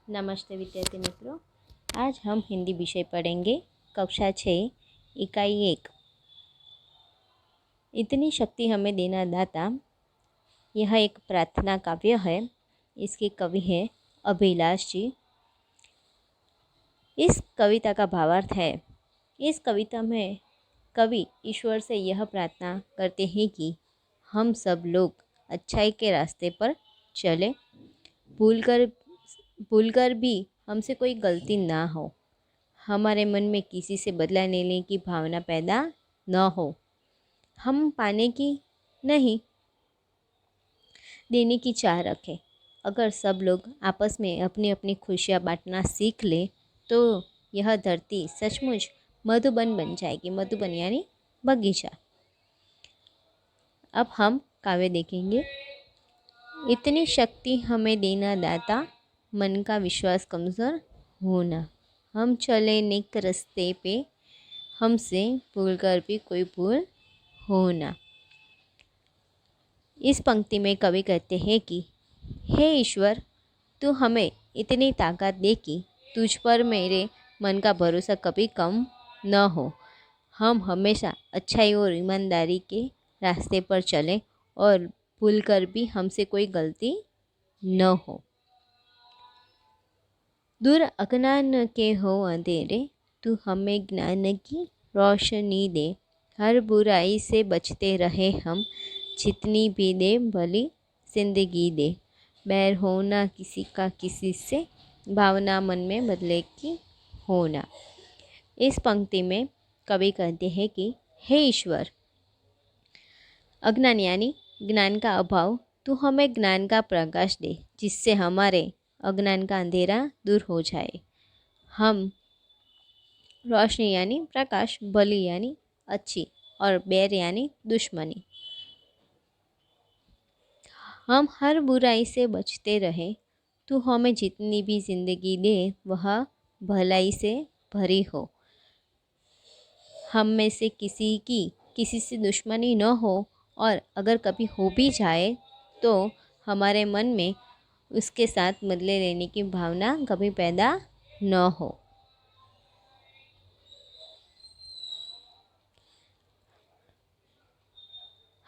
नमस्ते विद्यार्थी मित्रों। आज हम हिंदी विषय पढ़ेंगे कक्षा 6 इकाई 1। इतनी शक्ति हमें देना दाता। यह एक प्रार्थना काव्य है। इसके कवि हैं अभिलाष जी। इस कविता का भावार्थ है, इस कविता में कवि ईश्वर से यह प्रार्थना करते हैं कि हम सब लोग अच्छाई के रास्ते पर चलें, भूलकर भी हमसे कोई गलती ना हो, हमारे मन में किसी से बदला लेने की भावना पैदा न हो, हम पाने की नहीं देने की चाह रखें। अगर सब लोग आपस में अपनी अपनी खुशियाँ बांटना सीख ले तो यह धरती सचमुच मधुबन बन जाएगी। मधुबन यानी बगीचा। अब हम काव्य देखेंगे। इतनी शक्ति हमें देना दाता, मन का विश्वास कमज़ोर होना, हम चले नेक रास्ते पे, हमसे भूल कर भी कोई भूल होना। इस पंक्ति में कवि कहते हैं कि हे ईश्वर, तू हमें इतनी ताकत दे कि तुझ पर मेरे मन का भरोसा कभी कम न हो, हम हमेशा अच्छाई और ईमानदारी के रास्ते पर चलें और भूल कर भी हमसे कोई गलती न हो। दूर अज्ञान के हो अंधेरे, तू हमें ज्ञान की रोशनी दे, हर बुराई से बचते रहे हम, जितनी भी दे भली जिंदगी दे, बैर होना किसी का किसी से, भावना मन में बदले की होना। इस पंक्ति में कवि कहते हैं कि हे ईश्वर, अज्ञान यानी ज्ञान का अभाव, तू हमें ज्ञान का प्रकाश दे, जिससे हमारे अज्ञान का अंधेरा दूर हो जाए। हम रोशनी यानी प्रकाश, भली यानी अच्छी और बैर यानी दुश्मनी, हम हर बुराई से बचते रहे। तू हमें जितनी भी जिंदगी दे वह भलाई से भरी हो, हम में से किसी से दुश्मनी न हो, और अगर कभी हो भी जाए तो हमारे मन में उसके साथ बदले लेने की भावना कभी पैदा न हो।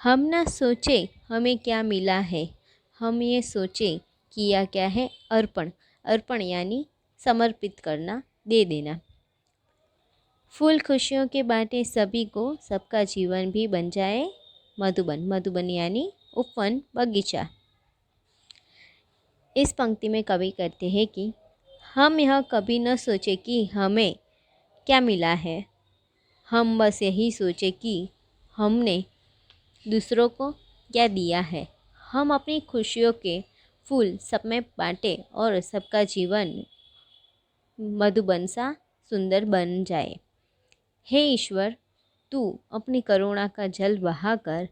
हम ना सोचे हमें क्या मिला है, हम ये सोचे किया क्या है अर्पण। अर्पण यानी समर्पित करना, दे देना। फूल खुशियों के बाटे सभी को, सबका जीवन भी बन जाए मधुबन। मधुबन यानी उपवन, बगीचा। इस पंक्ति में कवि कहते हैं कि हम यह कभी न सोचे कि हमें क्या मिला है, हम बस यही सोचे कि हमने दूसरों को क्या दिया है। हम अपनी खुशियों के फूल सब में बांटे और सबका जीवन मधुबन सा सुंदर बन जाए। हे ईश्वर, तू अपनी करुणा का जल बहाकर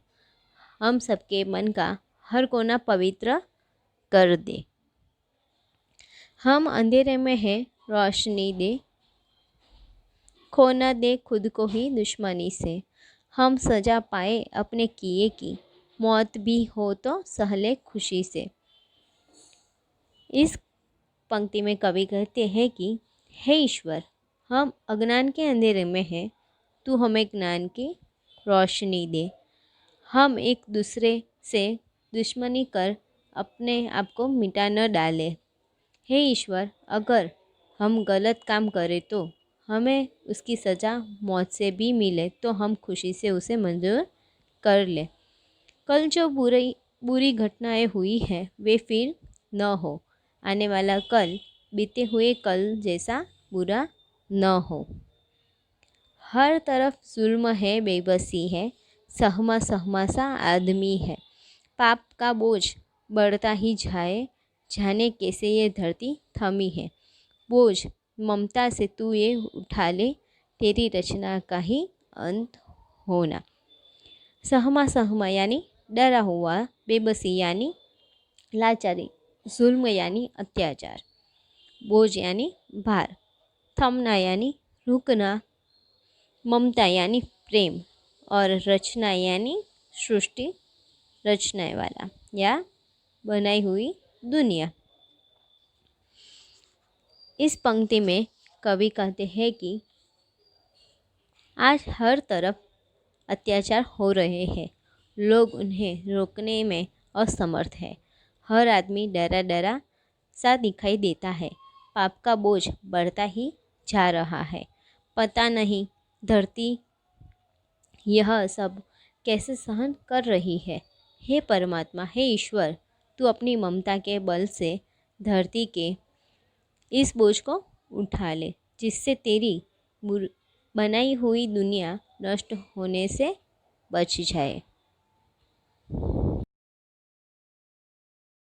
हम सबके मन का हर कोना पवित्र कर दे। हम अंधेरे में हैं, रोशनी दे, खो न दे खुद को ही दुश्मनी से, हम सजा पाए अपने किए की, मौत भी हो तो सहले खुशी से। इस पंक्ति में कवि कहते हैं कि हे ईश्वर, हम अज्ञान के अंधेरे में हैं, तू हमें ज्ञान की रोशनी दे, हम एक दूसरे से दुश्मनी कर अपने आप को मिटा न डाले। हे ईश्वर, अगर हम गलत काम करें तो हमें उसकी सज़ा मौत से भी मिले तो हम खुशी से उसे मंजूर कर ले। कल जो बुरी घटनाएं हुई हैं वे फिर न हो, आने वाला कल बीते हुए कल जैसा बुरा न हो। हर तरफ जुल्म है, बेबसी है, सहमा सहमा सा आदमी है, पाप का बोझ बढ़ता ही जाए, जाने कैसे ये धरती थमी है, बोझ ममता से तू ये उठा ले, तेरी रचना का ही अंत होना। सहमा सहमा यानी डरा हुआ, बेबसी यानी लाचारी, जुल्म यानी अत्याचार, बोझ यानी भार, थमना यानी रुकना, ममता यानी प्रेम, और रचना यानी सृष्टि रचने वाला या बनाई हुई दुनिया। इस पंक्ति में कवि कहते हैं कि आज हर तरफ अत्याचार हो रहे हैं, लोग उन्हें रोकने में असमर्थ है। हर आदमी डरा डरा सा दिखाई देता है। पाप का बोझ बढ़ता ही जा रहा है। पता नहीं धरती यह सब कैसे सहन कर रही है। हे परमात्मा, हे ईश्वर, तू अपनी ममता के बल से धरती के इस बोझ को उठा ले, जिससे तेरी बनाई हुई दुनिया नष्ट होने से बच जाए।